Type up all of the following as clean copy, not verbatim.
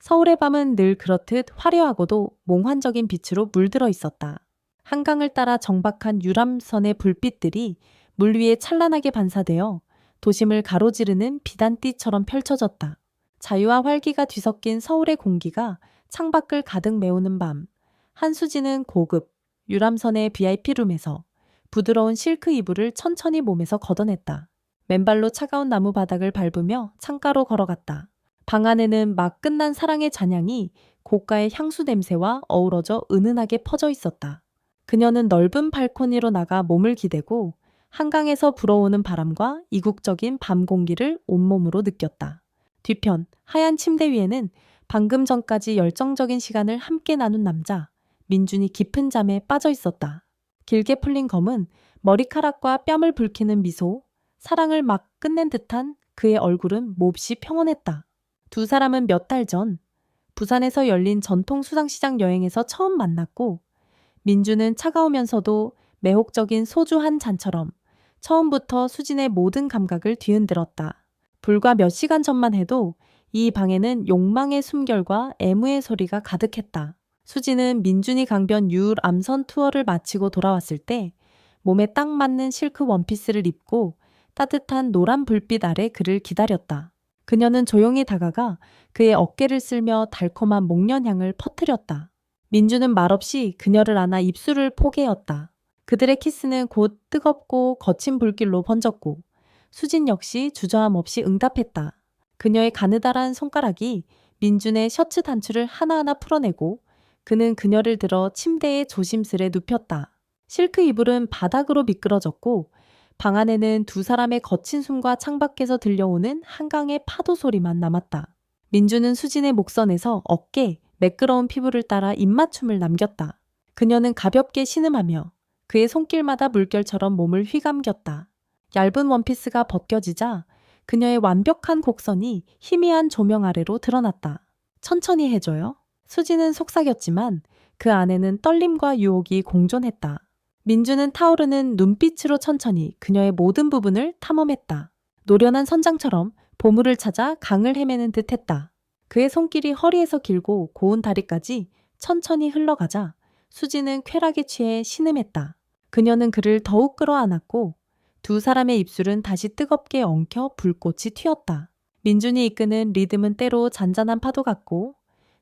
서울의 밤은 늘 그렇듯 화려하고도 몽환적인 빛으로 물들어 있었다. 한강을 따라 정박한 유람선의 불빛들이 물 위에 찬란하게 반사되어 도심을 가로지르는 비단띠처럼 펼쳐졌다. 자유와 활기가 뒤섞인 서울의 공기가 창밖을 가득 메우는 밤, 한수지는 고급 유람선의 VIP룸에서 부드러운 실크 이불을 천천히 몸에서 걷어냈다. 맨발로 차가운 나무 바닥을 밟으며 창가로 걸어갔다. 방 안에는 막 끝난 사랑의 잔향이 고가의 향수 냄새와 어우러져 은은하게 퍼져 있었다. 그녀는 넓은 발코니로 나가 몸을 기대고 한강에서 불어오는 바람과 이국적인 밤 공기를 온몸으로 느꼈다. 뒤편 하얀 침대 위에는 방금 전까지 열정적인 시간을 함께 나눈 남자 민준이 깊은 잠에 빠져 있었다. 길게 풀린 검은 머리카락과 뺨을 붉히는 미소, 사랑을 막 끝낸 듯한 그의 얼굴은 몹시 평온했다. 두 사람은 몇 달 전 부산에서 열린 전통 수상시장 여행에서 처음 만났고, 민주는 차가우면서도 매혹적인 소주 한 잔처럼 처음부터 수진의 모든 감각을 뒤흔들었다. 불과 몇 시간 전만 해도 이 방에는 욕망의 숨결과 애무의 소리가 가득했다. 수진은 민준이 강변 유람선 투어를 마치고 돌아왔을 때 몸에 딱 맞는 실크 원피스를 입고 따뜻한 노란 불빛 아래 그를 기다렸다. 그녀는 조용히 다가가 그의 어깨를 쓸며 달콤한 목련향을 퍼뜨렸다. 민주는 말없이 그녀를 안아 입술을 포개었다. 그들의 키스는 곧 뜨겁고 거친 불길로 번졌고 수진 역시 주저함 없이 응답했다. 그녀의 가느다란 손가락이 민준의 셔츠 단추를 하나하나 풀어내고 그는 그녀를 들어 침대에 조심스레 눕혔다. 실크 이불은 바닥으로 미끄러졌고 방 안에는 두 사람의 거친 숨과 창밖에서 들려오는 한강의 파도 소리만 남았다. 민주는 수진의 목선에서 어깨, 매끄러운 피부를 따라 입맞춤을 남겼다. 그녀는 가볍게 신음하며 그의 손길마다 물결처럼 몸을 휘감겼다. 얇은 원피스가 벗겨지자 그녀의 완벽한 곡선이 희미한 조명 아래로 드러났다. 천천히 해줘요. 수진은 속삭였지만 그 안에는 떨림과 유혹이 공존했다. 민주는 타오르는 눈빛으로 천천히 그녀의 모든 부분을 탐험했다. 노련한 선장처럼 보물을 찾아 강을 헤매는 듯 했다. 그의 손길이 허리에서 길고 고운 다리까지 천천히 흘러가자 수지는 쾌락에 취해 신음했다. 그녀는 그를 더욱 끌어안았고 두 사람의 입술은 다시 뜨겁게 엉켜 불꽃이 튀었다. 민준이 이끄는 리듬은 때로 잔잔한 파도 같고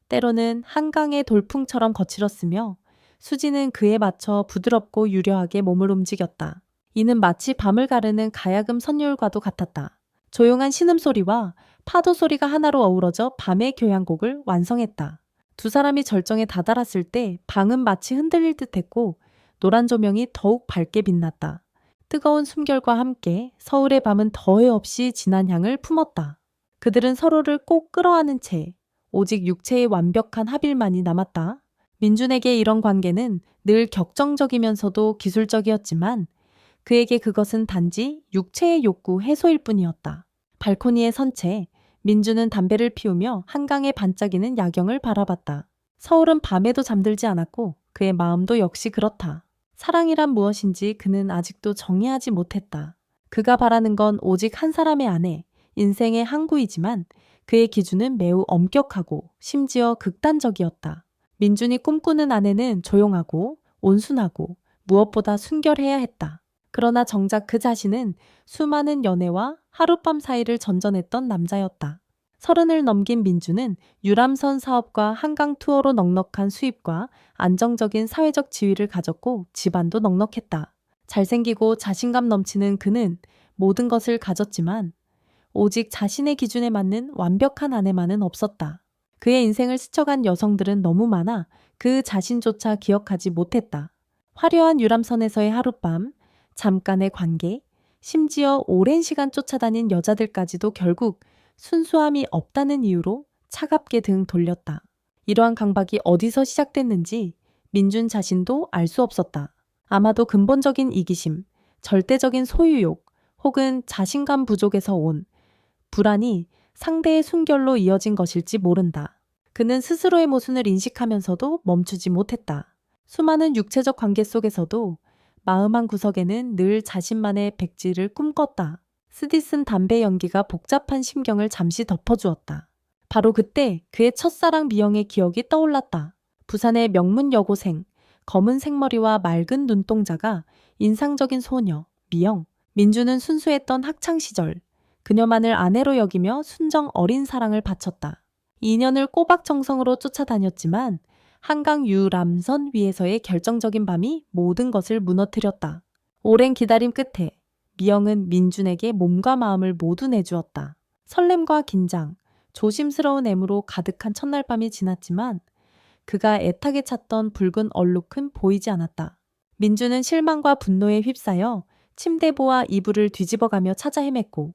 때로는 한강의 돌풍처럼 거칠었으며 수지는 그에 맞춰 부드럽고 유려하게 몸을 움직였다. 이는 마치 밤을 가르는 가야금 선율과도 같았다. 조용한 신음소리와 파도 소리가 하나로 어우러져 밤의 교향곡을 완성했다. 두 사람이 절정에 다다랐을 때 방은 마치 흔들릴 듯했고 노란 조명이 더욱 밝게 빛났다. 뜨거운 숨결과 함께 서울의 밤은 더해 없이 진한 향을 품었다. 그들은 서로를 꼭 끌어안은 채 오직 육체의 완벽한 합일만이 남았다. 민준에게 이런 관계는 늘 격정적이면서도 기술적이었지만 그에게 그것은 단지 육체의 욕구 해소일 뿐이었다. 발코니에 선 채 민준은 담배를 피우며 한강에 반짝이는 야경을 바라봤다. 서울은 밤에도 잠들지 않았고 그의 마음도 역시 그렇다. 사랑이란 무엇인지 그는 아직도 정의하지 못했다. 그가 바라는 건 오직 한 사람의 아내, 인생의 항구이지만 그의 기준은 매우 엄격하고 심지어 극단적이었다. 민준이 꿈꾸는 아내는 조용하고 온순하고 무엇보다 순결해야 했다. 그러나 정작 그 자신은 수많은 연애와 하룻밤 사이를 전전했던 남자였다. 30을 넘긴 민주는 유람선 사업과 한강 투어로 넉넉한 수입과 안정적인 사회적 지위를 가졌고 집안도 넉넉했다. 잘생기고 자신감 넘치는 그는 모든 것을 가졌지만 오직 자신의 기준에 맞는 완벽한 아내만은 없었다. 그의 인생을 스쳐간 여성들은 너무 많아 그 자신조차 기억하지 못했다. 화려한 유람선에서의 하룻밤, 잠깐의 관계, 심지어 오랜 시간 쫓아다닌 여자들까지도 결국 순수함이 없다는 이유로 차갑게 등 돌렸다. 이러한 강박이 어디서 시작됐는지 민준 자신도 알 수 없었다. 아마도 근본적인 이기심, 절대적인 소유욕, 혹은 자신감 부족에서 온 불안이 상대의 순결로 이어진 것일지 모른다. 그는 스스로의 모순을 인식하면서도 멈추지 못했다. 수많은 육체적 관계 속에서도 마음 한 구석에는 늘 자신만의 백지를 꿈꿨다. 쓰디쓴 담배 연기가 복잡한 심경을 잠시 덮어주었다. 바로 그때 그의 첫사랑 미영의 기억이 떠올랐다. 부산의 명문 여고생, 검은 생머리와 맑은 눈동자가 인상적인 소녀, 미영. 민주는 순수했던 학창시절, 그녀만을 아내로 여기며 순정 어린 사랑을 바쳤다. 2년을 꼬박 정성으로 쫓아다녔지만 한강 유람선 위에서의 결정적인 밤이 모든 것을 무너뜨렸다. 오랜 기다림 끝에 미영은 민준에게 몸과 마음을 모두 내주었다. 설렘과 긴장, 조심스러운 애무로 가득한 첫날 밤이 지났지만 그가 애타게 찾던 붉은 얼룩은 보이지 않았다. 민준은 실망과 분노에 휩싸여 침대보와 이불을 뒤집어가며 찾아 헤맸고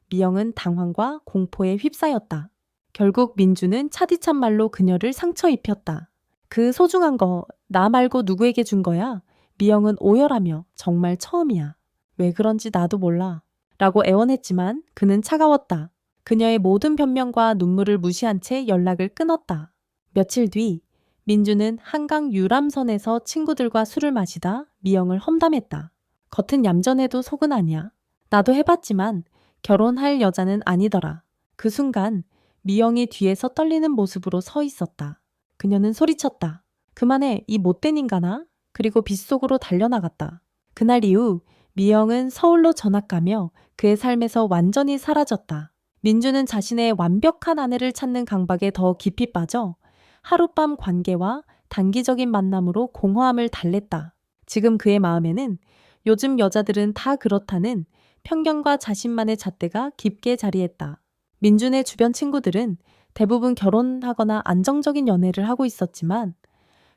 미영은 당황과 공포에 휩싸였다. 결국 민준은 차디찬 말로 그녀를 상처 입혔다. 그 소중한 거 나 말고 누구에게 준 거야? 미영은 오열하며 정말 처음이야. 왜 그런지 나도 몰라. 라고 애원했지만 그는 차가웠다. 그녀의 모든 변명과 눈물을 무시한 채 연락을 끊었다. 며칠 뒤 민주는 한강 유람선에서 친구들과 술을 마시다 미영을 험담했다. 겉은 얌전해도 속은 아니야. 나도 해봤지만 결혼할 여자는 아니더라. 그 순간 미영이 뒤에서 떨리는 모습으로 서 있었다. 그녀는 소리쳤다. 그만해, 이 못된 인간아. 그리고 빗속으로 달려나갔다. 그날 이후 미영은 서울로 전학 가며 그의 삶에서 완전히 사라졌다. 민주는 자신의 완벽한 아내를 찾는 강박에 더 깊이 빠져 하룻밤 관계와 단기적인 만남으로 공허함을 달랬다. 지금 그의 마음에는 요즘 여자들은 다 그렇다는 편견과 자신만의 잣대가 깊게 자리했다. 민준의 주변 친구들은 대부분 결혼하거나 안정적인 연애를 하고 있었지만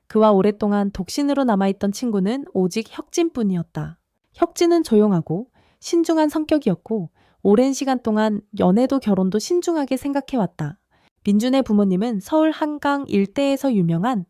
그와 오랫동안 독신으로 남아있던 친구는 오직 혁진뿐이었다. 혁진은 조용하고 신중한 성격이었고 오랜 시간 동안 연애도 결혼도 신중하게 생각해왔다. 민준의 부모님은 서울 한강 일대에서 유명한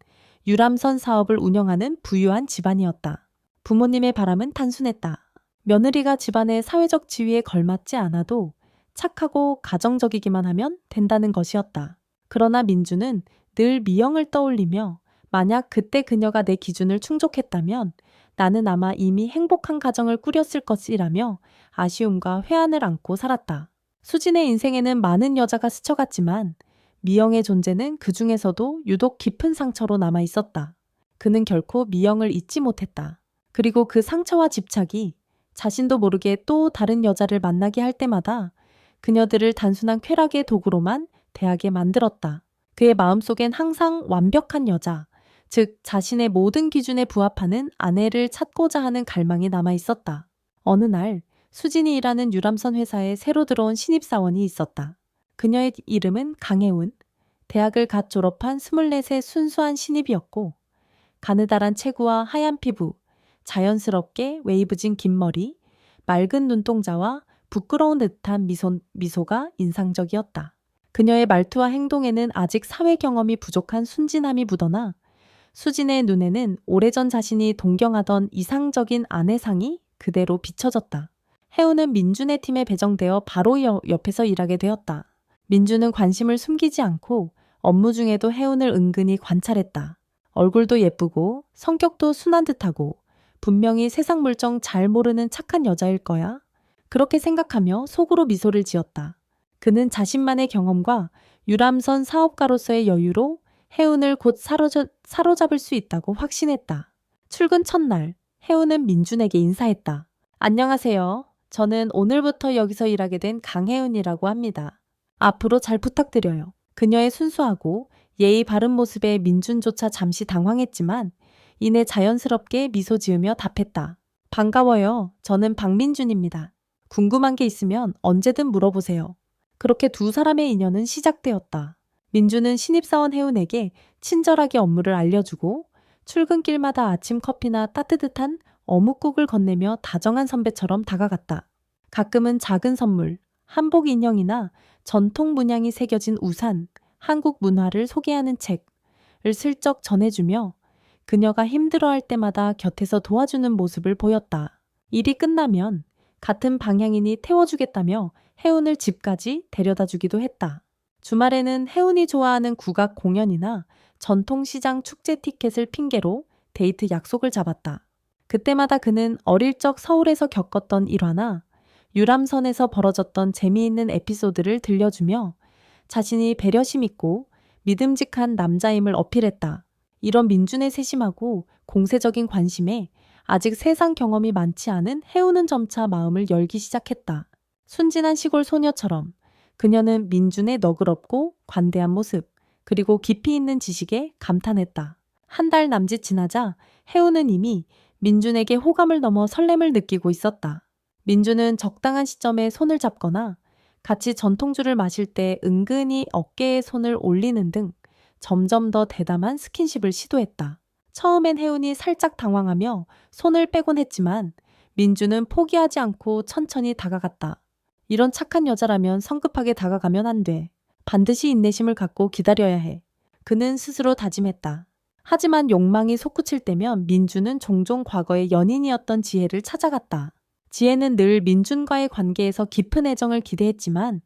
유람선 사업을 운영하는 부유한 집안이었다. 부모님의 바람은 단순했다. 며느리가 집안의 사회적 지위에 걸맞지 않아도 착하고 가정적이기만 하면 된다는 것이었다. 그러나 민주는 늘 미영을 떠올리며 만약 그때 그녀가 내 기준을 충족했다면 나는 아마 이미 행복한 가정을 꾸렸을 것이라며 아쉬움과 회한을 안고 살았다. 수진의 인생에는 많은 여자가 스쳐갔지만 미영의 존재는 그 중에서도 유독 깊은 상처로 남아 있었다. 그는 결코 미영을 잊지 못했다. 그리고 그 상처와 집착이 자신도 모르게 또 다른 여자를 만나게 할 때마다 그녀들을 단순한 쾌락의 도구로만 대하게 만들었다. 그의 마음속엔 항상 완벽한 여자, 즉 자신의 모든 기준에 부합하는 아내를 찾고자 하는 갈망이 남아 있었다. 어느 날 수진이 일하는 유람선 회사에 새로 들어온 신입사원이 있었다. 그녀의 이름은 강혜운. 대학을 갓 졸업한 24의 순수한 신입이었고 가느다란 체구와 하얀 피부, 자연스럽게 웨이브진 긴 머리, 맑은 눈동자와 부끄러운 듯한 미소가 인상적이었다. 그녀의 말투와 행동에는 아직 사회 경험이 부족한 순진함이 묻어나 수진의 눈에는 오래전 자신이 동경하던 이상적인 아내상이 그대로 비춰졌다. 혜우는 민준의 팀에 배정되어 바로 옆에서 일하게 되었다. 민준은 관심을 숨기지 않고 업무 중에도 혜운을 은근히 관찰했다. 얼굴도 예쁘고 성격도 순한 듯하고 분명히 세상 물정 잘 모르는 착한 여자일 거야. 그렇게 생각하며 속으로 미소를 지었다. 그는 자신만의 경험과 유람선 사업가로서의 여유로 혜운을 곧 사로잡을 수 있다고 확신했다. 출근 첫날, 혜운은 민준에게 인사했다. 안녕하세요. 저는 오늘부터 여기서 일하게 된 강혜운이라고 합니다. 앞으로 잘 부탁드려요. 그녀의 순수하고 예의 바른 모습에 민준조차 잠시 당황했지만 이내 자연스럽게 미소 지으며 답했다. 반가워요. 저는 박민준입니다. 궁금한 게 있으면 언제든 물어보세요. 그렇게 두 사람의 인연은 시작되었다. 민준은 신입사원 혜운에게 친절하게 업무를 알려주고 출근길마다 아침 커피나 따뜻한 어묵국을 건네며 다정한 선배처럼 다가갔다. 가끔은 작은 선물, 한복 인형이나 전통 문양이 새겨진 우산, 한국 문화를 소개하는 책을 슬쩍 전해주며 그녀가 힘들어할 때마다 곁에서 도와주는 모습을 보였다. 일이 끝나면 같은 방향이니 태워주겠다며 혜운을 집까지 데려다 주기도 했다. 주말에는 혜운이 좋아하는 국악 공연이나 전통시장 축제 티켓을 핑계로 데이트 약속을 잡았다. 그때마다 그는 어릴 적 서울에서 겪었던 일화나 유람선에서 벌어졌던 재미있는 에피소드를 들려주며 자신이 배려심 있고 믿음직한 남자임을 어필했다. 이런 민준의 세심하고 공세적인 관심에 아직 세상 경험이 많지 않은 해우는 점차 마음을 열기 시작했다. 순진한 시골 소녀처럼 그녀는 민준의 너그럽고 관대한 모습, 그리고 깊이 있는 지식에 감탄했다. 한 달 남짓 지나자 해우는 이미 민준에게 호감을 넘어 설렘을 느끼고 있었다. 민준은 적당한 시점에 손을 잡거나 같이 전통주를 마실 때 은근히 어깨에 손을 올리는 등 점점 더 대담한 스킨십을 시도했다. 처음엔 혜운이 살짝 당황하며 손을 빼곤 했지만 민주는 포기하지 않고 천천히 다가갔다. 이런 착한 여자라면 성급하게 다가가면 안 돼. 반드시 인내심을 갖고 기다려야 해. 그는 스스로 다짐했다. 하지만 욕망이 솟구칠 때면 민주는 종종 과거의 연인이었던 지혜를 찾아갔다. 지혜는 늘 민준과의 관계에서 깊은 애정을 기대했지만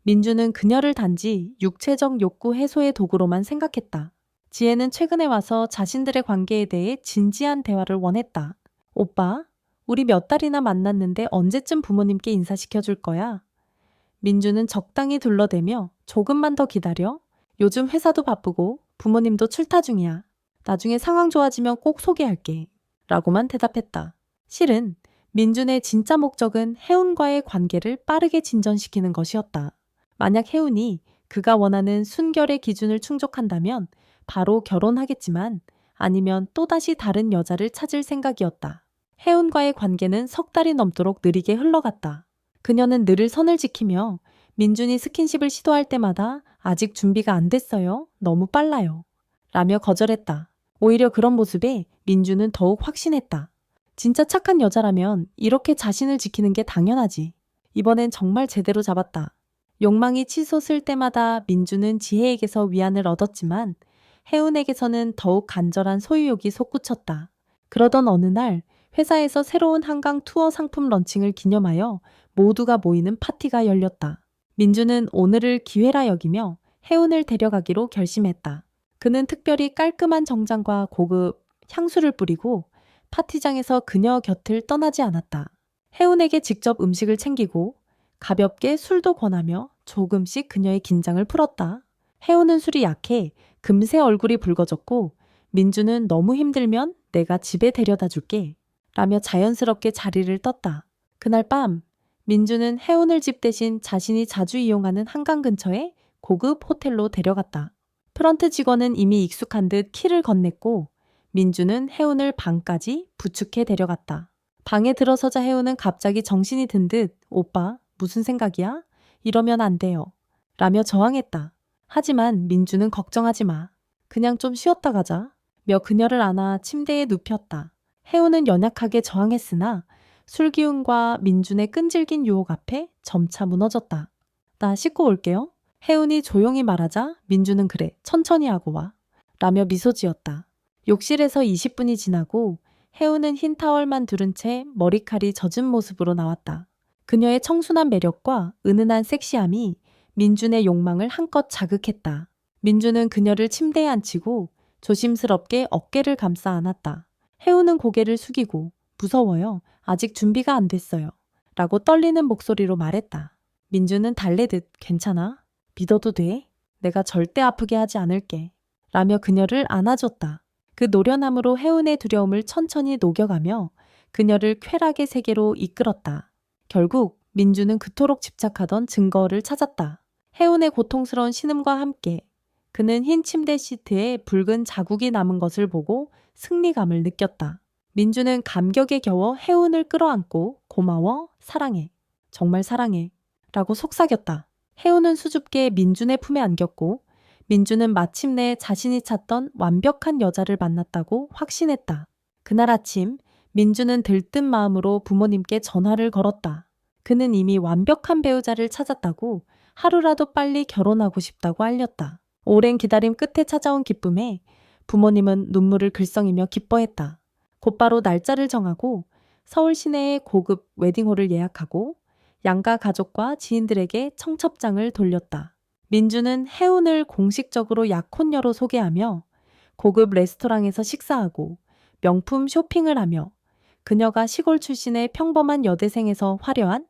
민주는 그녀를 단지 육체적 욕구 해소의 도구로만 생각했다. 지혜는 최근에 와서 자신들의 관계에 대해 진지한 대화를 원했다. 오빠, 우리 몇 달이나 만났는데 언제쯤 부모님께 인사시켜줄 거야? 민주는 적당히 둘러대며 조금만 더 기다려. 요즘 회사도 바쁘고 부모님도 출타 중이야. 나중에 상황 좋아지면 꼭 소개할게. 라고만 대답했다. 실은 민준의 진짜 목적은 혜운과의 관계를 빠르게 진전시키는 것이었다. 만약 혜운이 그가 원하는 순결의 기준을 충족한다면 바로 결혼하겠지만 아니면 또다시 다른 여자를 찾을 생각이었다. 혜운과의 관계는 석 달이 넘도록 느리게 흘러갔다. 그녀는 늘 선을 지키며 민준이 스킨십을 시도할 때마다 아직 준비가 안 됐어요. 너무 빨라요. 라며 거절했다. 오히려 그런 모습에 민준은 더욱 확신했다. 진짜 착한 여자라면 이렇게 자신을 지키는 게 당연하지. 이번엔 정말 제대로 잡았다. 욕망이 치솟을 때마다 민주는 지혜에게서 위안을 얻었지만 혜운에게서는 더욱 간절한 소유욕이 솟구쳤다. 그러던 어느 날 회사에서 새로운 한강 투어 상품 런칭을 기념하여 모두가 모이는 파티가 열렸다. 민주는 오늘을 기회라 여기며 혜운을 데려가기로 결심했다. 그는 특별히 깔끔한 정장과 고급 향수를 뿌리고 파티장에서 그녀 곁을 떠나지 않았다. 혜운에게 직접 음식을 챙기고 가볍게 술도 권하며 조금씩 그녀의 긴장을 풀었다. 혜운은 술이 약해 금세 얼굴이 붉어졌고 민주는 너무 힘들면 내가 집에 데려다 줄게 라며 자연스럽게 자리를 떴다. 그날 밤 민주는 혜운을 집 대신 자신이 자주 이용하는 한강 근처의 고급 호텔로 데려갔다. 프런트 직원은 이미 익숙한 듯 키를 건넸고 민주는 혜운을 방까지 부축해 데려갔다. 방에 들어서자 혜운은 갑자기 정신이 든 듯 오빠 무슨 생각이야? 이러면 안 돼요. 라며 저항했다. 하지만 민주는 걱정하지 마. 그냥 좀 쉬었다 가자. 며 그녀를 안아 침대에 눕혔다. 혜운은 연약하게 저항했으나 술기운과 민준의 끈질긴 유혹 앞에 점차 무너졌다. 나 씻고 올게요. 혜운이 조용히 말하자 민주는 그래 천천히 하고 와. 라며 미소 지었다. 욕실에서 20분이 지나고 혜운은 흰 타월만 두른 채 머리칼이 젖은 모습으로 나왔다. 그녀의 청순한 매력과 은은한 섹시함이 민준의 욕망을 한껏 자극했다. 민준은 그녀를 침대에 앉히고 조심스럽게 어깨를 감싸 안았다. 혜운은 고개를 숙이고 무서워요. 아직 준비가 안 됐어요. 라고 떨리는 목소리로 말했다. 민준은 달래듯 괜찮아? 믿어도 돼? 내가 절대 아프게 하지 않을게. 라며 그녀를 안아줬다. 그 노련함으로 혜운의 두려움을 천천히 녹여가며 그녀를 쾌락의 세계로 이끌었다. 결국 민주는 그토록 집착하던 증거를 찾았다. 혜운의 고통스러운 신음과 함께 그는 흰 침대 시트에 붉은 자국이 남은 것을 보고 승리감을 느꼈다. 민주는 감격에 겨워 혜운을 끌어안고 고마워, 사랑해, 정말 사랑해 라고 속삭였다. 혜운은 수줍게 민준의 품에 안겼고 민주는 마침내 자신이 찾던 완벽한 여자를 만났다고 확신했다. 그날 아침 민주는 들뜬 마음으로 부모님께 전화를 걸었다. 그는 이미 완벽한 배우자를 찾았다고 하루라도 빨리 결혼하고 싶다고 알렸다. 오랜 기다림 끝에 찾아온 기쁨에 부모님은 눈물을 글썽이며 기뻐했다. 곧바로 날짜를 정하고 서울 시내의 고급 웨딩홀을 예약하고 양가 가족과 지인들에게 청첩장을 돌렸다. 민주는 혜운을 공식적으로 약혼녀로 소개하며 고급 레스토랑에서 식사하고 명품 쇼핑을 하며 그녀가 시골 출신의 평범한 여대생에서 화려한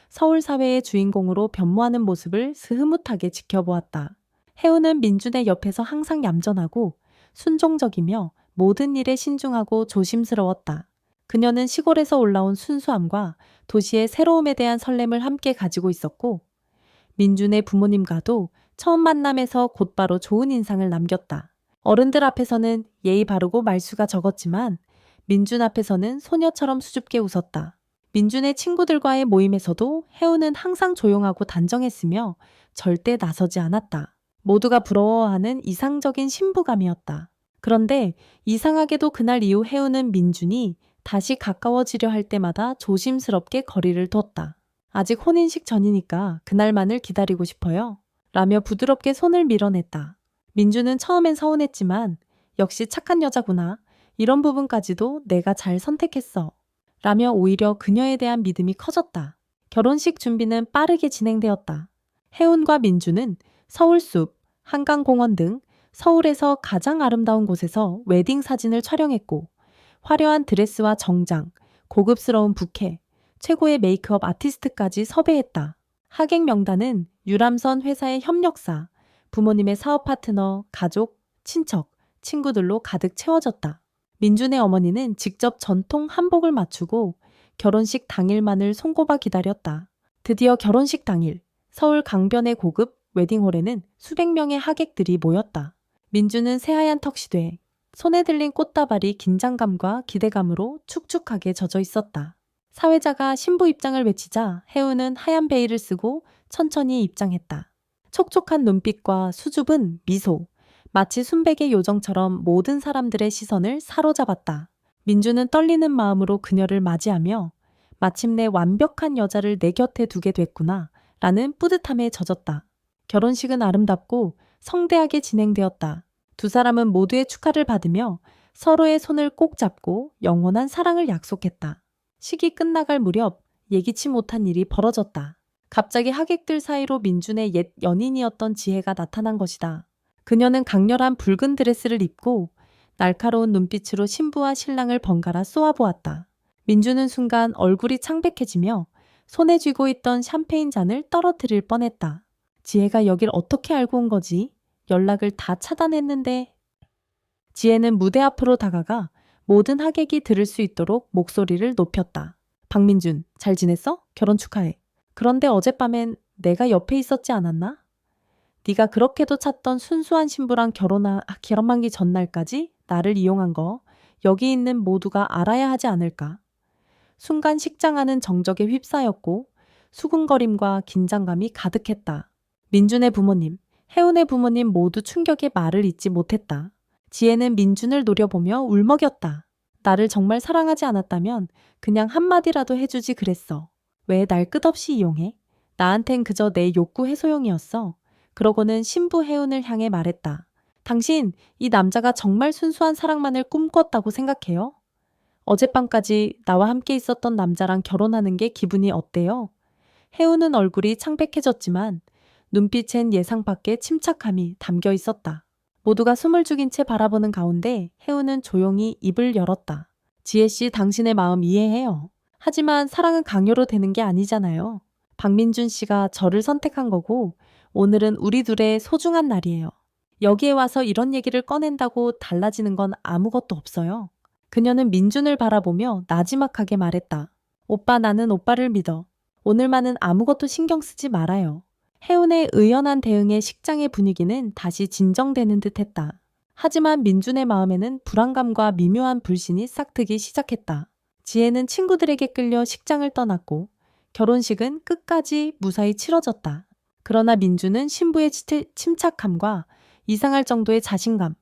서울 사회의 주인공으로 변모하는 모습을 스흐뭇하게 지켜보았다. 혜우는 민준의 옆에서 항상 얌전하고 순종적이며 모든 일에 신중하고 조심스러웠다. 그녀는 시골에서 올라온 순수함과 도시의 새로움에 대한 설렘을 함께 가지고 있었고, 민준의 부모님과도 처음 만남에서 곧바로 좋은 인상을 남겼다. 어른들 앞에서는 예의 바르고 말수가 적었지만 민준 앞에서는 소녀처럼 수줍게 웃었다. 민준의 친구들과의 모임에서도 혜우는 항상 조용하고 단정했으며 절대 나서지 않았다. 모두가 부러워하는 이상적인 신부감이었다. 그런데 이상하게도 그날 이후 혜우는 민준이 다시 가까워지려 할 때마다 조심스럽게 거리를 뒀다. 아직 혼인식 전이니까 그날만을 기다리고 싶어요. 라며 부드럽게 손을 밀어냈다. 민준은 처음엔 서운했지만 역시 착한 여자구나. 이런 부분까지도 내가 잘 선택했어. 라며 오히려 그녀에 대한 믿음이 커졌다. 결혼식 준비는 빠르게 진행되었다. 혜운과 민준은 서울숲, 한강공원 등 서울에서 가장 아름다운 곳에서 웨딩 사진을 촬영했고, 화려한 드레스와 정장, 고급스러운 부케, 최고의 메이크업 아티스트까지 섭외했다. 하객 명단은 유람선 회사의 협력사, 부모님의 사업 파트너, 가족, 친척, 친구들로 가득 채워졌다. 민준의 어머니는 직접 전통 한복을 맞추고 결혼식 당일만을 손꼽아 기다렸다. 드디어 결혼식 당일, 서울 강변의 고급 웨딩홀에는 수백 명의 하객들이 모였다. 민준은 새하얀 턱시도에 손에 들린 꽃다발이 긴장감과 기대감으로 축축하게 젖어 있었다. 사회자가 신부 입장을 외치자 혜우는 하얀 베일을 쓰고 천천히 입장했다. 촉촉한 눈빛과 수줍은 미소, 마치 순백의 요정처럼 모든 사람들의 시선을 사로잡았다. 민주는 떨리는 마음으로 그녀를 맞이하며 마침내 완벽한 여자를 내 곁에 두게 됐구나 라는 뿌듯함에 젖었다. 결혼식은 아름답고 성대하게 진행되었다. 두 사람은 모두의 축하를 받으며 서로의 손을 꼭 잡고 영원한 사랑을 약속했다. 식이 끝나갈 무렵 예기치 못한 일이 벌어졌다. 갑자기 하객들 사이로 민준의 옛 연인이었던 지혜가 나타난 것이다. 그녀는 강렬한 붉은 드레스를 입고 날카로운 눈빛으로 신부와 신랑을 번갈아 쏘아보았다. 민준은 순간 얼굴이 창백해지며 손에 쥐고 있던 샴페인 잔을 떨어뜨릴 뻔했다. 지혜가 여길 어떻게 알고 온 거지? 연락을 다 차단했는데. 지혜는 무대 앞으로 다가가 모든 하객이 들을 수 있도록 목소리를 높였다. 박민준, 잘 지냈어? 결혼 축하해. 그런데 어젯밤엔 내가 옆에 있었지 않았나? 네가 그렇게도 찾던 순수한 신부랑 결혼하기 전날까지 나를 이용한 거 여기 있는 모두가 알아야 하지 않을까? 순간 식장하는 정적에 휩싸였고 수군거림과 긴장감이 가득했다. 민준의 부모님, 혜운의 부모님 모두 충격에 말을 잇지 못했다. 지혜는 민준을 노려보며 울먹였다. 나를 정말 사랑하지 않았다면 그냥 한마디라도 해주지 그랬어. 왜 날 끝없이 이용해? 나한텐 그저 내 욕구 해소용이었어. 그러고는 신부 혜운을 향해 말했다. 당신, 이 남자가 정말 순수한 사랑만을 꿈꿨다고 생각해요? 어젯밤까지 나와 함께 있었던 남자랑 결혼하는 게 기분이 어때요? 혜운은 얼굴이 창백해졌지만 눈빛엔 예상 밖의 침착함이 담겨 있었다. 모두가 숨을 죽인 채 바라보는 가운데 혜운은 조용히 입을 열었다. 지혜씨, 당신의 마음 이해해요. 하지만 사랑은 강요로 되는 게 아니잖아요. 박민준 씨가 저를 선택한 거고 오늘은 우리 둘의 소중한 날이에요. 여기에 와서 이런 얘기를 꺼낸다고 달라지는 건 아무것도 없어요. 그녀는 민준을 바라보며 나지막하게 말했다. 오빠, 나는 오빠를 믿어. 오늘만은 아무것도 신경 쓰지 말아요. 혜운의 의연한 대응에 식장의 분위기는 다시 진정되는 듯했다. 하지만 민준의 마음에는 불안감과 미묘한 불신이 싹트기 시작했다. 지혜는 친구들에게 끌려 식장을 떠났고 결혼식은 끝까지 무사히 치러졌다. 그러나 민준은 신부의 침착함과 이상할 정도의 자신감,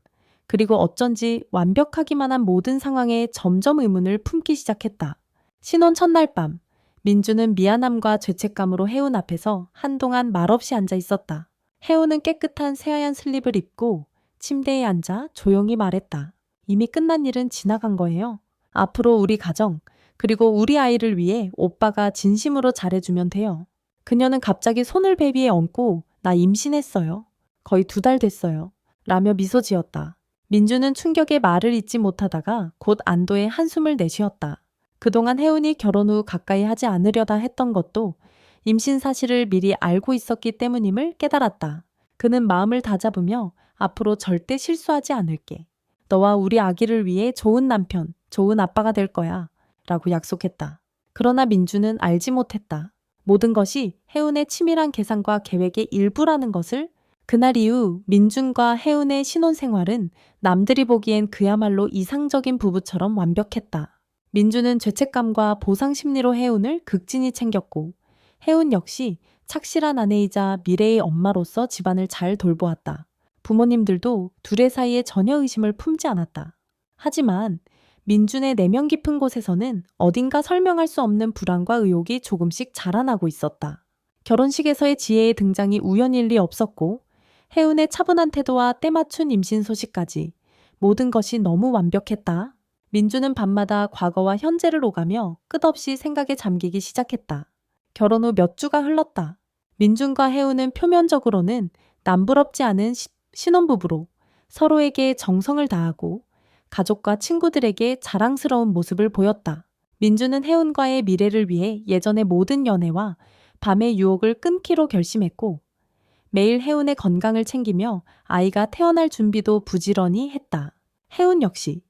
그리고 어쩐지 완벽하기만 한 모든 상황에 점점 의문을 품기 시작했다. 신혼 첫날 밤, 민준은 미안함과 죄책감으로 혜운 앞에서 한동안 말없이 앉아 있었다. 혜운은 깨끗한 새하얀 슬립을 입고 침대에 앉아 조용히 말했다. 이미 끝난 일은 지나간 거예요. 앞으로 우리 가정, 그리고 우리 아이를 위해 오빠가 진심으로 잘해주면 돼요. 그녀는 갑자기 손을 배 위에 얹고 나 임신했어요. 거의 2달 됐어요. 라며 미소 지었다. 민주는 충격에 말을 잇지 못하다가 곧 안도의 한숨을 내쉬었다. 그동안 혜운이 결혼 후 가까이 하지 않으려다 했던 것도 임신 사실을 미리 알고 있었기 때문임을 깨달았다. 그는 마음을 다잡으며 앞으로 절대 실수하지 않을게. 너와 우리 아기를 위해 좋은 남편, 좋은 아빠가 될 거야. 라고 약속했다. 그러나 민주는 알지 못했다. 모든 것이 혜운의 치밀한 계산과 계획의 일부라는 것을. 그날 이후 민준과 혜운의 신혼생활은 남들이 보기엔 그야말로 이상적인 부부처럼 완벽했다. 민주는 죄책감과 보상 심리로 혜운을 극진히 챙겼고 혜운 역시 착실한 아내이자 미래의 엄마로서 집안을 잘 돌보았다. 부모님들도 둘의 사이에 전혀 의심을 품지 않았다. 하지만 민준의 내면 깊은 곳에서는 어딘가 설명할 수 없는 불안과 의혹이 조금씩 자라나고 있었다. 결혼식에서의 지혜의 등장이 우연일 리 없었고 혜운의 차분한 태도와 때맞춘 임신 소식까지 모든 것이 너무 완벽했다. 민주는 밤마다 과거와 현재를 오가며 끝없이 생각에 잠기기 시작했다. 결혼 후 몇 주가 흘렀다. 민준과 혜운은 표면적으로는 남부럽지 않은 신혼부부로 서로에게 정성을 다하고 가족과 친구들에게 자랑스러운 모습을 보였다. 민주는 혜운과의 미래를 위해 예전의 모든 연애와 밤의 유혹을 끊기로 결심했고 매일 혜운의 건강을 챙기며 아이가 태어날 준비도 부지런히 했다. 혜운 역시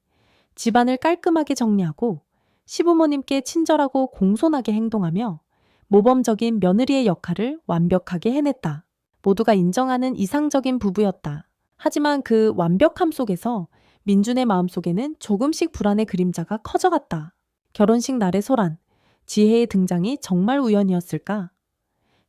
집안을 깔끔하게 정리하고 시부모님께 친절하고 공손하게 행동하며 모범적인 며느리의 역할을 완벽하게 해냈다. 모두가 인정하는 이상적인 부부였다. 하지만 그 완벽함 속에서 민준의 마음속에는 조금씩 불안의 그림자가 커져갔다. 결혼식 날의 소란, 지혜의 등장이 정말 우연이었을까?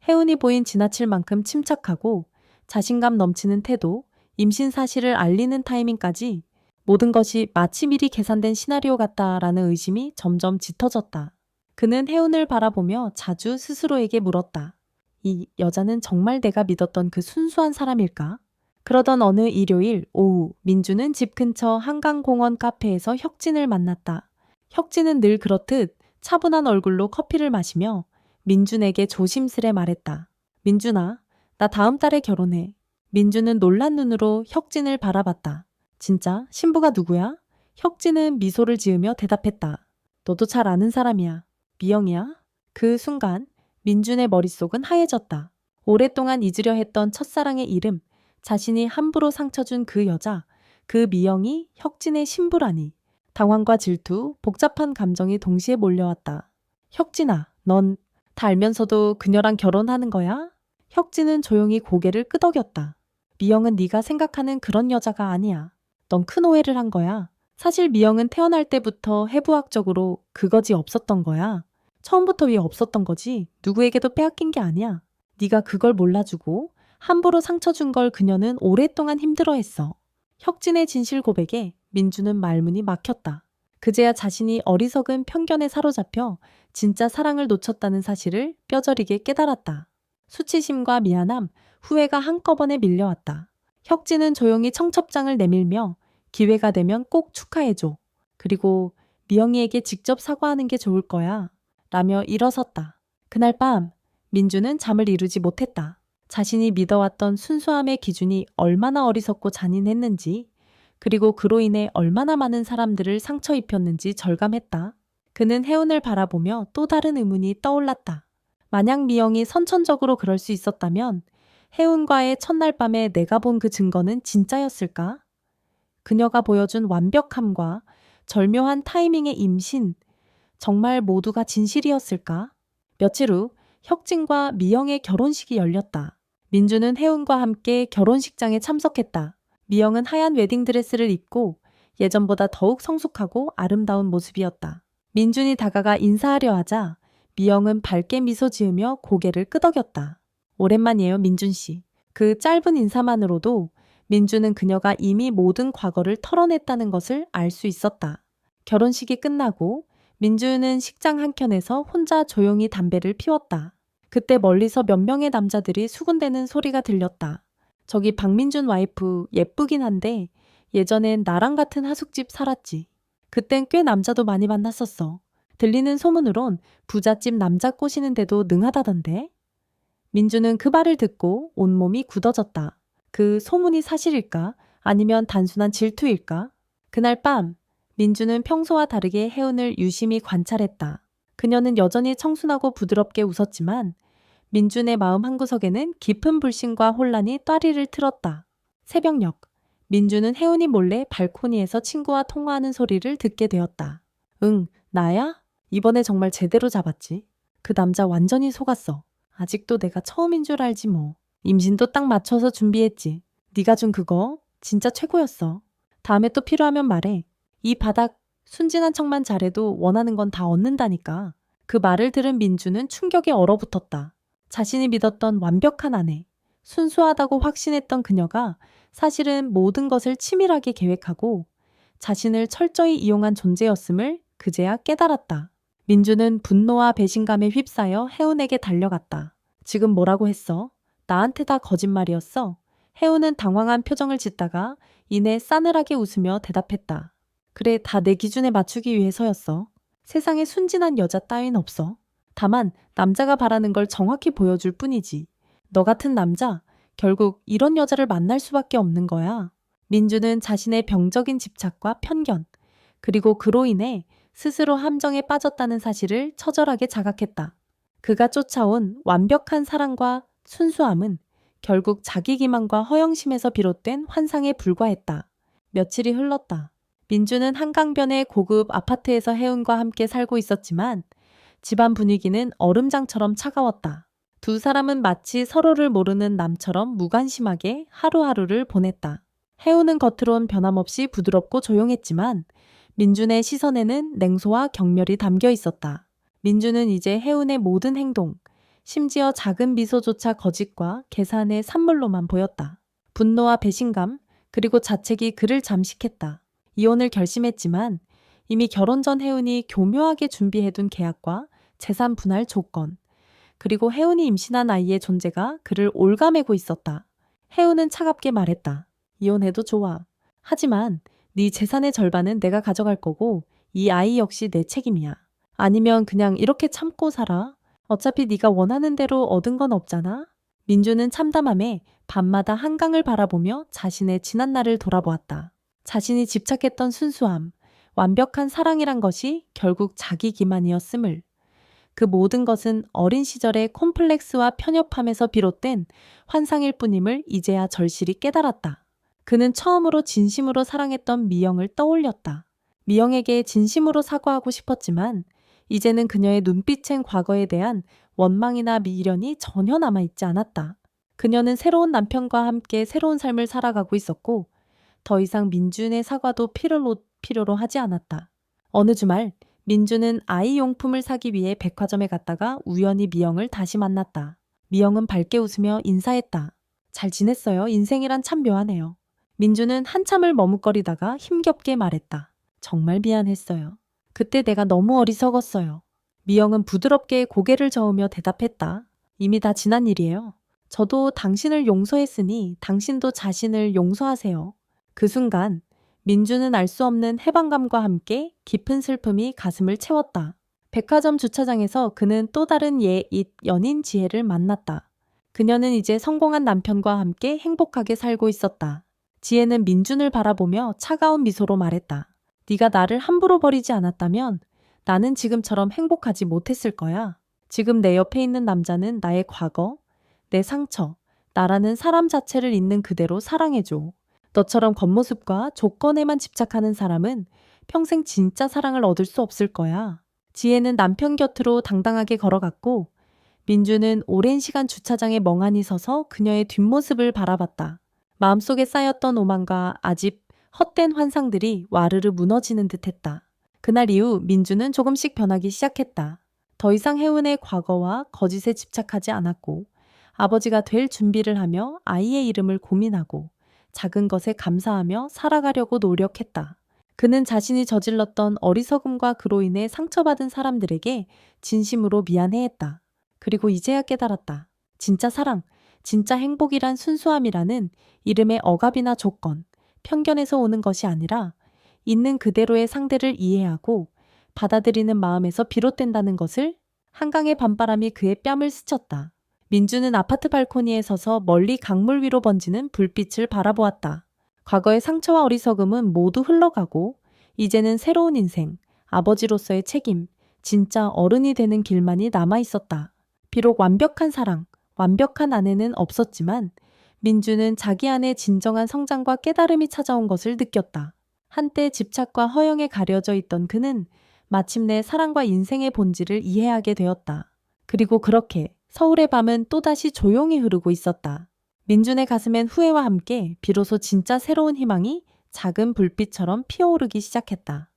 혜운이 보인 지나칠 만큼 침착하고 자신감 넘치는 태도, 임신 사실을 알리는 타이밍까지 모든 것이 마치 미리 계산된 시나리오 같다라는 의심이 점점 짙어졌다. 그는 혜운을 바라보며 자주 스스로에게 물었다. 이 여자는 정말 내가 믿었던 그 순수한 사람일까? 그러던 어느 일요일 오후 민주는 집 근처 한강공원 카페에서 혁진을 만났다. 혁진은 늘 그렇듯 차분한 얼굴로 커피를 마시며 민준에게 조심스레 말했다. 민준아, 나 다음 달에 결혼해. 민준은 놀란 눈으로 혁진을 바라봤다. 진짜? 신부가 누구야? 혁진은 미소를 지으며 대답했다. 너도 잘 아는 사람이야. 미영이야? 그 순간 민준의 머릿속은 하얘졌다. 오랫동안 잊으려 했던 첫사랑의 이름, 자신이 함부로 상처 준 그 여자, 그 미영이 혁진의 신부라니. 당황과 질투, 복잡한 감정이 동시에 몰려왔다. 혁진아, 넌 다 알면서도 그녀랑 결혼하는 거야? 혁진은 조용히 고개를 끄덕였다. 미영은 네가 생각하는 그런 여자가 아니야. 넌 큰 오해를 한 거야. 사실 미영은 태어날 때부터 해부학적으로 그거지 없었던 거야. 처음부터 위에 없었던 거지. 누구에게도 빼앗긴 게 아니야. 네가 그걸 몰라주고 함부로 상처 준 걸 그녀는 오랫동안 힘들어했어. 혁진의 진실 고백에 민주는 말문이 막혔다. 그제야 자신이 어리석은 편견에 사로잡혀 진짜 사랑을 놓쳤다는 사실을 뼈저리게 깨달았다. 수치심과 미안함, 후회가 한꺼번에 밀려왔다. 혁진은 조용히 청첩장을 내밀며 기회가 되면 꼭 축하해줘. 그리고 미영이에게 직접 사과하는 게 좋을 거야. 라며 일어섰다. 그날 밤 민주는 잠을 이루지 못했다. 자신이 믿어왔던 순수함의 기준이 얼마나 어리석고 잔인했는지, 그리고 그로 인해 얼마나 많은 사람들을 상처 입혔는지 절감했다. 그는 혜운을 바라보며 또 다른 의문이 떠올랐다. 만약 미영이 선천적으로 그럴 수 있었다면 혜운과의 첫날 밤에 내가 본 그 증거는 진짜였을까? 그녀가 보여준 완벽함과 절묘한 타이밍의 임신, 정말 모두가 진실이었을까? 며칠 후 혁진과 미영의 결혼식이 열렸다. 민주는 혜운과 함께 결혼식장에 참석했다. 미영은 하얀 웨딩드레스를 입고 예전보다 더욱 성숙하고 아름다운 모습이었다. 민준이 다가가 인사하려 하자 미영은 밝게 미소 지으며 고개를 끄덕였다. 오랜만이에요, 민준 씨. 그 짧은 인사만으로도 민주는 그녀가 이미 모든 과거를 털어냈다는 것을 알 수 있었다. 결혼식이 끝나고 민주는 식장 한켠에서 혼자 조용히 담배를 피웠다. 그때 멀리서 몇 명의 남자들이 수군대는 소리가 들렸다. 저기 박민준 와이프 예쁘긴 한데 예전엔 나랑 같은 하숙집 살았지. 그땐 꽤 남자도 많이 만났었어. 들리는 소문으론 부잣집 남자 꼬시는데도 능하다던데. 민주는 그 말을 듣고 온몸이 굳어졌다. 그 소문이 사실일까? 아니면 단순한 질투일까? 그날 밤 민주는 평소와 다르게 혜운을 유심히 관찰했다. 그녀는 여전히 청순하고 부드럽게 웃었지만 민준의 마음 한구석에는 깊은 불신과 혼란이 따리를 틀었다. 새벽녘, 민준은 혜은이 몰래 발코니에서 친구와 통화하는 소리를 듣게 되었다. 응, 나야? 이번에 정말 제대로 잡았지. 그 남자 완전히 속았어. 아직도 내가 처음인 줄 알지 뭐. 임신도 딱 맞춰서 준비했지. 네가 준 그거 진짜 최고였어. 다음에 또 필요하면 말해. 이 바닥 순진한 척만 잘해도 원하는 건 다 얻는다니까. 그 말을 들은 민주는 충격에 얼어붙었다. 자신이 믿었던 완벽한 아내, 순수하다고 확신했던 그녀가 사실은 모든 것을 치밀하게 계획하고 자신을 철저히 이용한 존재였음을 그제야 깨달았다. 민주는 분노와 배신감에 휩싸여 혜운에게 달려갔다. 지금 뭐라고 했어? 나한테 다 거짓말이었어. 혜운은 당황한 표정을 짓다가 이내 싸늘하게 웃으며 대답했다. 그래, 다 내 기준에 맞추기 위해서였어. 세상에 순진한 여자 따윈 없어. 다만 남자가 바라는 걸 정확히 보여줄 뿐이지. 너 같은 남자, 결국 이런 여자를 만날 수밖에 없는 거야. 민주는 자신의 병적인 집착과 편견, 그리고 그로 인해 스스로 함정에 빠졌다는 사실을 처절하게 자각했다. 그가 쫓아온 완벽한 사랑과 순수함은 결국 자기 기만과 허영심에서 비롯된 환상에 불과했다. 며칠이 흘렀다. 민주는 한강변의 고급 아파트에서 혜은과 함께 살고 있었지만 집안 분위기는 얼음장처럼 차가웠다. 두 사람은 마치 서로를 모르는 남처럼 무관심하게 하루하루를 보냈다. 혜은은 겉으론 변함없이 부드럽고 조용했지만 민준의 시선에는 냉소와 경멸이 담겨 있었다. 민준은 이제 혜은의 모든 행동, 심지어 작은 미소조차 거짓과 계산의 산물로만 보였다. 분노와 배신감, 그리고 자책이 그를 잠식했다. 이혼을 결심했지만 이미 결혼 전 혜은이 교묘하게 준비해둔 계약과 재산 분할 조건, 그리고 혜은이 임신한 아이의 존재가 그를 올가매고 있었다. 혜은은 차갑게 말했다. 이혼해도 좋아. 하지만 네 재산의 절반은 내가 가져갈 거고 이 아이 역시 내 책임이야. 아니면 그냥 이렇게 참고 살아. 어차피 네가 원하는 대로 얻은 건 없잖아. 민주는 참담함에 밤마다 한강을 바라보며 자신의 지난 날을 돌아보았다. 자신이 집착했던 순수함, 완벽한 사랑이란 것이 결국 자기 기만이었음을. 그 모든 것은 어린 시절의 콤플렉스와 편협함에서 비롯된 환상일 뿐임을 이제야 절실히 깨달았다. 그는 처음으로 진심으로 사랑했던 미영을 떠올렸다. 미영에게 진심으로 사과하고 싶었지만 이제는 그녀의 눈빛엔 과거에 대한 원망이나 미련이 전혀 남아있지 않았다. 그녀는 새로운 남편과 함께 새로운 삶을 살아가고 있었고 더 이상 민준의 사과도 필요로 하지 않았다. 어느 주말 민준은 아이 용품을 사기 위해 백화점에 갔다가 우연히 미영을 다시 만났다. 미영은 밝게 웃으며 인사했다. 잘 지냈어요. 인생이란 참 묘하네요. 민준은 한참을 머뭇거리다가 힘겹게 말했다. 정말 미안했어요. 그때 내가 너무 어리석었어요. 미영은 부드럽게 고개를 저으며 대답했다. 이미 다 지난 일이에요. 저도 당신을 용서했으니 당신도 자신을 용서하세요. 그 순간 민주는 알 수 없는 해방감과 함께 깊은 슬픔이 가슴을 채웠다. 백화점 주차장에서 그는 또 다른 옛 연인 지혜를 만났다. 그녀는 이제 성공한 남편과 함께 행복하게 살고 있었다. 지혜는 민준을 바라보며 차가운 미소로 말했다. 네가 나를 함부로 버리지 않았다면 나는 지금처럼 행복하지 못했을 거야. 지금 내 옆에 있는 남자는 나의 과거, 내 상처, 나라는 사람 자체를 있는 그대로 사랑해줘. 너처럼 겉모습과 조건에만 집착하는 사람은 평생 진짜 사랑을 얻을 수 없을 거야. 지혜는 남편 곁으로 당당하게 걸어갔고 민주는 오랜 시간 주차장에 멍하니 서서 그녀의 뒷모습을 바라봤다. 마음속에 쌓였던 오만과 아집 헛된 환상들이 와르르 무너지는 듯했다. 그날 이후 민주는 조금씩 변하기 시작했다. 더 이상 혜은의 과거와 거짓에 집착하지 않았고 아버지가 될 준비를 하며 아이의 이름을 고민하고 작은 것에 감사하며 살아가려고 노력했다. 그는 자신이 저질렀던 어리석음과 그로 인해 상처받은 사람들에게 진심으로 미안해했다. 그리고 이제야 깨달았다. 진짜 사랑, 진짜 행복이란 순수함이라는 이름의 억압이나 조건, 편견에서 오는 것이 아니라 있는 그대로의 상대를 이해하고 받아들이는 마음에서 비롯된다는 것을. 한강의 밤바람이 그의 뺨을 스쳤다. 민주는 아파트 발코니에 서서 멀리 강물 위로 번지는 불빛을 바라보았다. 과거의 상처와 어리석음은 모두 흘러가고 이제는 새로운 인생, 아버지로서의 책임, 진짜 어른이 되는 길만이 남아 있었다. 비록 완벽한 사랑, 완벽한 아내는 없었지만 민주는 자기 안에 진정한 성장과 깨달음이 찾아온 것을 느꼈다. 한때 집착과 허영에 가려져 있던 그는 마침내 사랑과 인생의 본질을 이해하게 되었다. 그리고 그렇게 서울의 밤은 또다시 조용히 흐르고 있었다. 민준의 가슴엔 후회와 함께 비로소 진짜 새로운 희망이 작은 불빛처럼 피어오르기 시작했다.